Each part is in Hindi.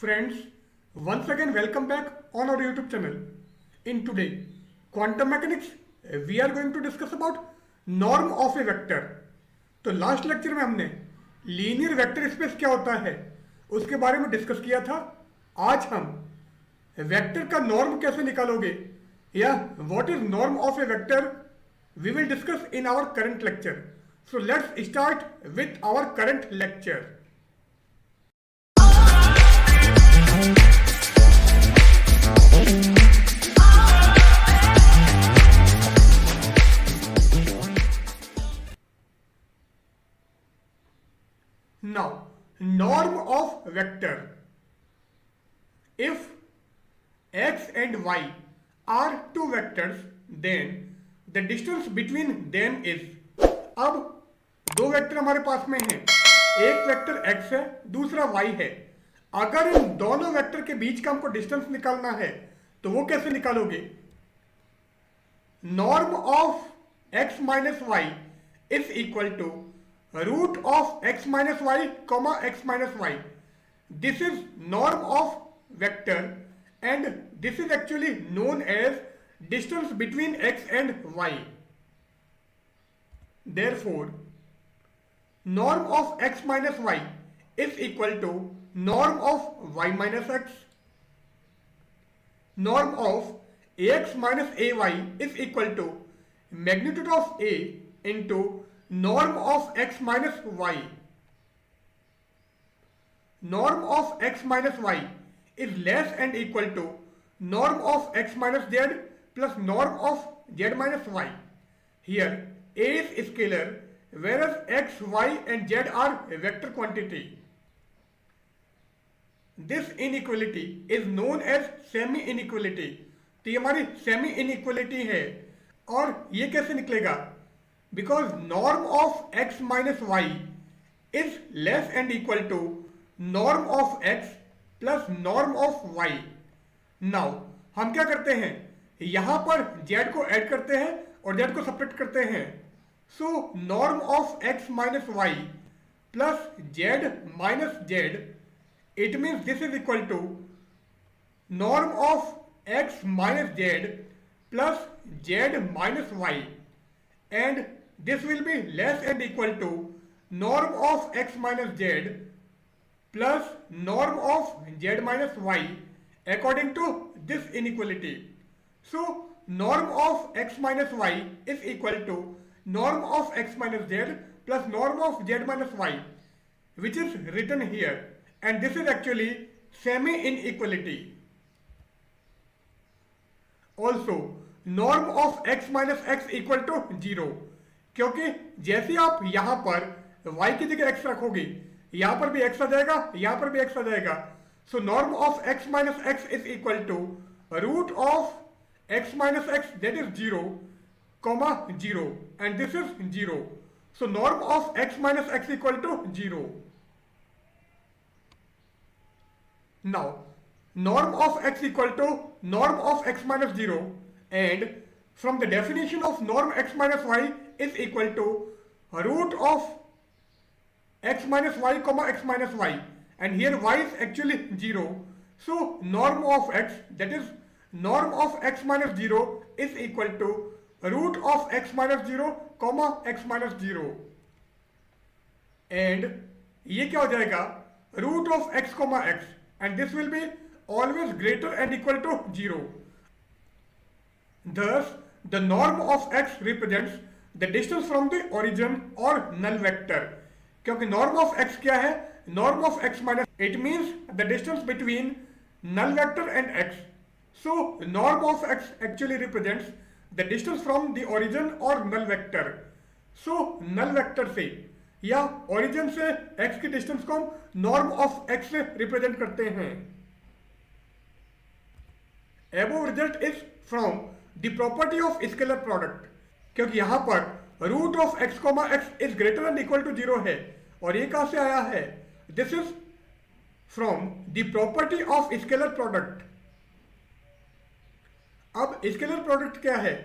Friends, once again welcome back on our YouTube channel. In today quantum mechanics we are going to discuss about norm of a vector. तो लास्ट लेक्चर में हमने लीनियर वेक्टर स्पेस क्या होता है उसके बारे में डिस्कस किया था. आज हम वेक्टर का नॉर्म कैसे निकालोगे या what is norm of a vector we will discuss in our current lecture. So let's start with our current lecture. Now, norm of vector. If x and y are two vectors, then the distance between them is. अब दो वेक्टर हमारे पास में हैं, एक वेक्टर x है, दूसरा y है. अगर इन दोनों वेक्टर के बीच का हमको डिस्टेंस निकालना है तो वो कैसे निकालोगे? Norm of x minus y is equal to root of x minus y comma x minus y. This is norm of vector and this is actually known as distance between x and y. Therefore, norm of x minus y is equal to norm of y minus x. Norm of ax minus ay is equal to magnitude of a into norm of x minus y. Norm of x minus y is less and equal to norm of x minus z plus norm of z minus y. Here a is scalar whereas x, y and z are a vector quantity. This inequality is known as semi inequality. तो ये हमारी सेमी इनइक्वलिटी है. और ये कैसे निकलेगा? Because norm of x minus y is less and equal to norm of x plus norm of y. Now हम क्या करते हैं, यहाँ पर z को ऐड करते हैं और z को सपरेट करते हैं. So norm of x minus y plus z minus z, it means this is equal to norm of x minus z plus z minus y, and this will be less and equal to norm of x minus z plus norm of z minus y according to this inequality. So norm of x minus y is equal to norm of x minus z plus norm of z minus y, which is written here, and this is actually semi inequality. Also norm of x minus x equal to 0, क्योंकि जैसे आप यहां पर y की जगह x रखोगे, यहां पर भी x आ जाएगा, यहां पर भी x आ जाएगा. So norm of x minus x is equal to root of x minus x that is 0 comma 0 and this is 0. So norm of x minus x equal to 0. Now norm of x equal to norm of x minus 0, and from the definition of norm x minus y is equal to root of x minus y comma x minus y, and here y is actually 0. So norm of x, that is norm of x minus 0, is equal to root of x minus 0 comma x minus 0, and ये क्या हो जाएगा, root of x comma x, and this will be always greater and equal to 0. Thus the norm of x represents the distance from the origin or null vector. क्योंकि norm of x क्या है, norm of x minus, it means the distance between null vector and x. So norm of x actually represents the distance from the origin or null vector. So null vector से या origin से x की distance को हम norm of x से represent करते हैं. Above result is from the property of scalar product, क्योंकि यहाँ पर root of x comma x is greater than equal to 0 है. और ये कहाँ से आया है? This is from the property of scalar product. अब scalar product क्या है?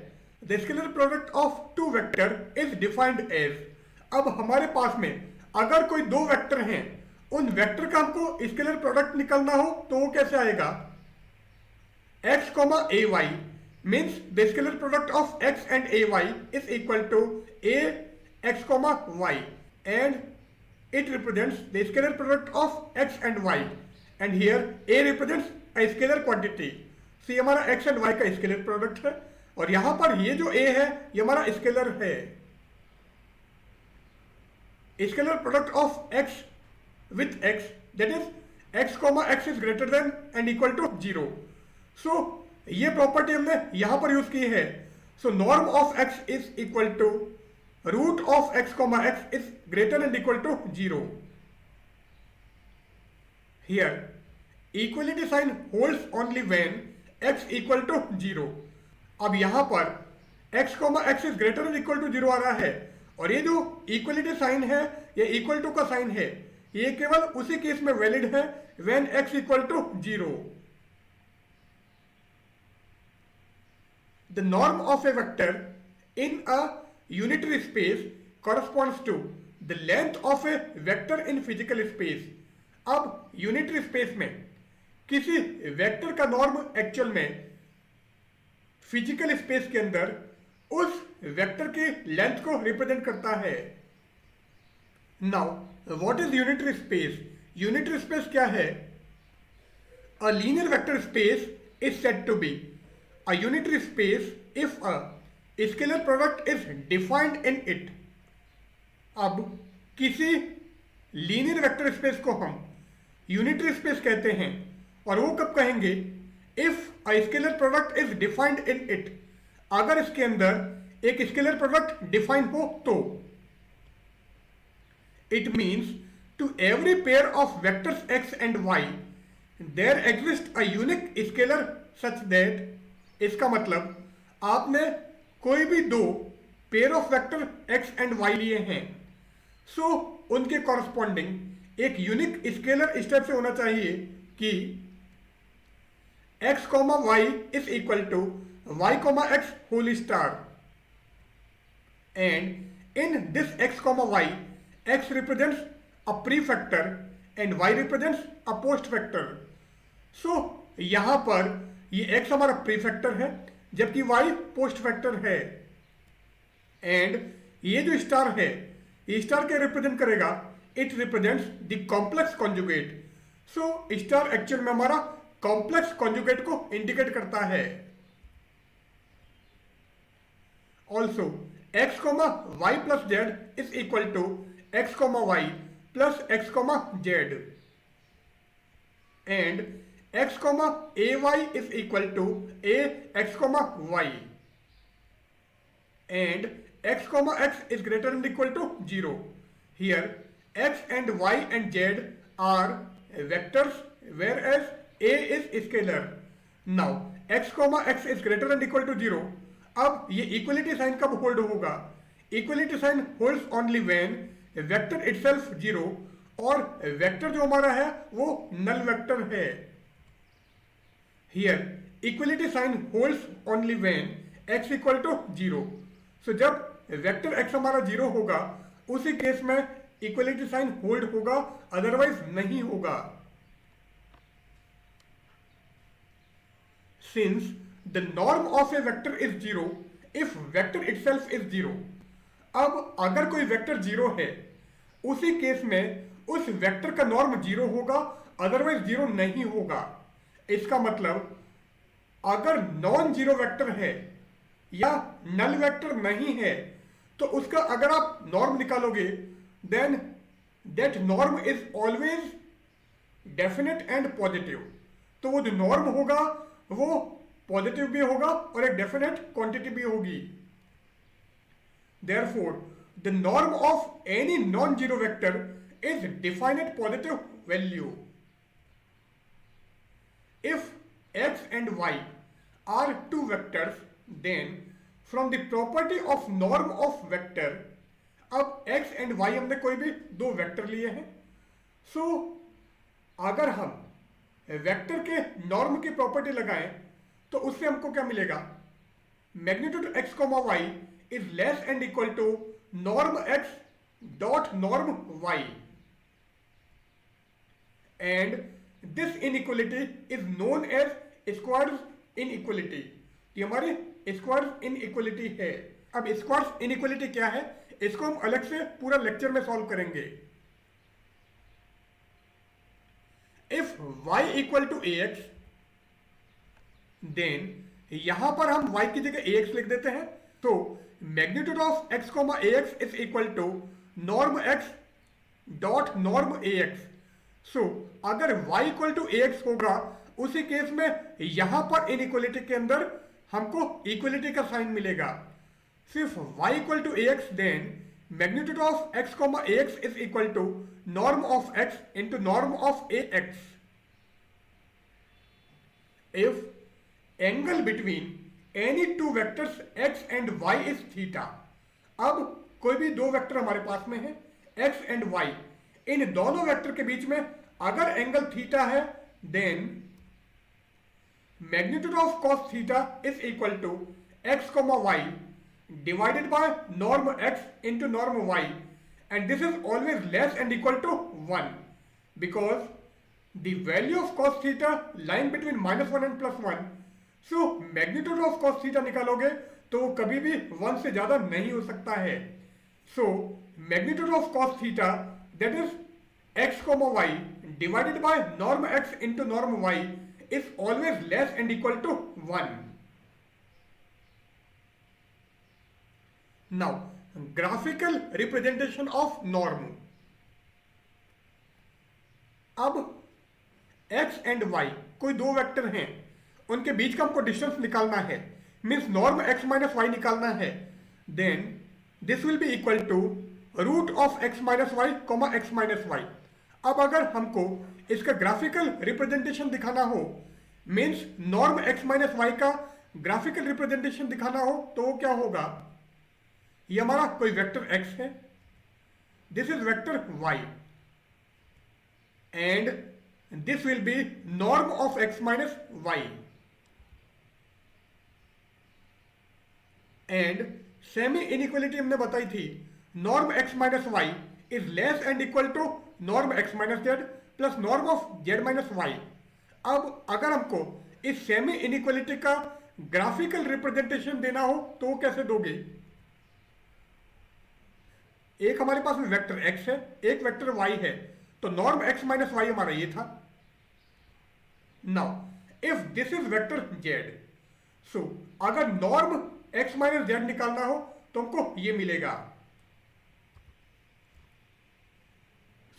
The scalar product of two vector is defined as. अब हमारे पास में अगर कोई दो वेक्टर हैं उन वेक्टर का हमको स्केलर प्रोडक्ट निकालना हो तो वो कैसे आएगा? x comma ay means the scalar product of x and ay is equal to a x comma y, and it represents the scalar product of x and y, and here a represents a scalar quantity. so ये हमारा x and y का स्केलर प्रोडक्ट है, और यहां पर ये जो a है ये हमारा स्केलर है. Scalar product of x with x, that is x comma x is greater than and equal to 0. So ये प्रॉपर्टी हमने यहां पर यूज की है. So norm of x is equal to root of x comma x is greater and equal to 0. Here equality sign holds only when x equal to 0. अब यहां पर x comma x is greater and equal to 0 आ रहा है, और ये जो इक्वलिटी साइन है ये इक्वल टू का साइन है, ये केवल उसी केस में वैलिड है when x equal to 0. The norm of a vector in a unitary space corresponds to the length of a vector in physical space. अब यूनिटरी स्पेस में किसी वेक्टर का नॉर्म एक्चुअल में फिजिकल स्पेस के अंदर उस वेक्टर की लेंथ को रिप्रेजेंट करता है. Now what is unitary space? Unitary space क्या है? A linear vector space is said to be a unitary space if a scalar product is defined in it. अब किसी लीनियर वेक्टर स्पेस को हम यूनिटरी स्पेस कहते हैं, और वो कब कहेंगे? If a scalar product is defined in it, अगर इसके अंदर एक स्केलर प्रोडक्ट डिफाइन हो तो. It means to every pair of vectors x and y there exist a unique scalar such that, इसका मतलब आपने कोई भी दो pair of vector x and y लिए हैं, सो उनके कॉरस्पॉन्डिंग एक यूनिक स्केलर इस टाइप से होना चाहिए कि x comma y is equal to y comma x whole star, and in this x comma y x represents a pre factor and y represents a post factor. So यहां पर ये x हमारा प्री फैक्टर है जबकि y पोस्ट फैक्टर है, एंड ये जो स्टार है ये स्टार क्या रिप्रेजेंट करेगा? It represents the complex conjugate. So star actual में हमारा कॉम्प्लेक्स कॉन्जुगेट को इंडिकेट करता है. Also x comma y plus z is equal to x comma y plus x comma z, and x comma ay is equal to a x comma y, and x comma x is greater than or equal to 0. Here x and y and z are vectors whereas a is scalar. Now x comma x is greater than or equal to 0. अब ये इक्वलिटी साइन कब होल्ड होगा? Equality sign holds only when vector itself 0 और वेक्टर जो हमारा है वो नल वेक्टर है. Here equality sign holds only when x equal to 0. So जब वेक्टर x हमारा 0 होगा उसी केस में इक्वलिटी साइन होल्ड होगा, अदरवाइज नहीं होगा. Since the norm of a vector is 0 if vector itself is 0. अब अगर कोई वेक्टर 0 है उसी केस में उस वेक्टर का नॉर्म 0 होगा, अदरवाइज 0 नहीं होगा. इसका मतलब अगर नॉन जीरो वेक्टर है या नल वेक्टर नहीं है तो उसका अगर आप नॉर्म निकालोगे then that norm is always definite and positive. तो वो जो नॉर्म होगा वो पॉजिटिव भी होगा और एक डेफिनेट क्वांटिटी भी होगी. Therefore the norm of any non zero vector is defined positive value. If x and y are two vectors, then from the property of norm of vector, अब x and y हमने कोई भी दो वेक्टर लिए हैं, सो अगर हम वेक्टर के नॉर्म की प्रॉपर्टी लगाएं तो उससे हमको क्या मिलेगा? Magnitude x comma y is less and equal to norm x dot norm y. and this inequality is known as Square's inequality। ये हमारी Square's inequality है। अब Square's inequality क्या है, इसको हम अलग से पूरा लेक्चर में सॉल्व करेंगे। If y equal to ax, then यहां पर हम y की जगह ax लिख देते हैं। तो magnitude of x, ax is equal to norm x dot norm ax। So अगर y इक्वल टू ax होगा, उसी केस में यहां पर इनइक्वलिटी के अंदर हमको इक्वलिटी का साइन मिलेगा। सिर्फ y equal to ax, then magnitude of x, ax is equal to norm of x into norm of ax। If angle between any two vectors x and y is theta. अब कोई भी दो वेक्टर हमारे पास में है x एंड y, इन दोनों वेक्टर के बीच में अगर एंगल थीटा है, then magnitude of cos theta is equal to x, y divided by norm x into norm y, and this is always less and equal to 1 because the value of cos theta line between -1 and +1। So magnitude of cos theta निकालोगे तो कभी भी 1 से ज्यादा नहीं हो सकता है। So magnitude of cos theta that is x, y divided by norm x into norm y is always less and equal to 1। Now graphical representation of norm. अब x एंड y कोई दो वेक्टर हैं, उनके बीच का हमको डिस्टेंस निकालना है, means norm x minus y निकालना है। Then this will be equal to root of x minus y, x minus y. अब अगर हमको इसका ग्राफिकल रिप्रेजेंटेशन दिखाना हो, means norm x minus y का ग्राफिकल रिप्रेजेंटेशन दिखाना हो, तो वो क्या होगा, ये हमारा कोई वेक्टर x है, this is vector y, and this will be norm of x minus y. And semi inequality हमने बताई थी, norm x minus y is less and equal to norm x minus z plus norm of z minus y. अब अगर हमको इस सेमी इनइक्वलिटी का ग्राफिकल रिप्रेजेंटेशन देना हो तो वो कैसे दोगे, एक हमारे पास में वेक्टर x है, एक वेक्टर y है, तो नॉर्म x माइनस वाई हमारा ये था। Now if this is vector z, सो अगर नॉर्म x माइनस जेड निकालना हो तो हमको ये मिलेगा।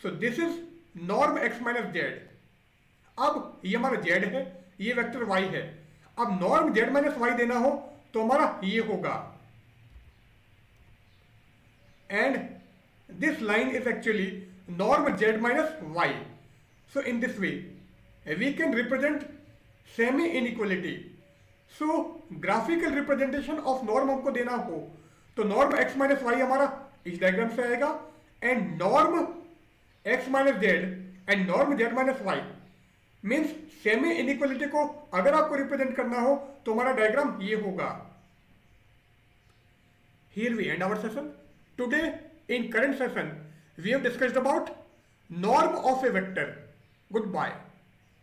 So this is norm x minus Z. अब ये हमारा z है, ये वेक्टर y है। अब नॉर्म z माइनस वाई देना हो तो हमारा ये होगा, and this line is actually norm z minus y. So in this way we can represent semi inequality. So graphical representation of norm हमको देना हो तो नॉर्म x माइनस वाई हमारा इस डायग्राम से आएगा, and norm x minus z and norm z minus y. Means semi inequality को अगर आपको रिप्रेजेंट करना हो तो हमारा डायग्राम ये होगा। Here we end our session. Today in current session we have discussed about norm of a vector. Goodbye.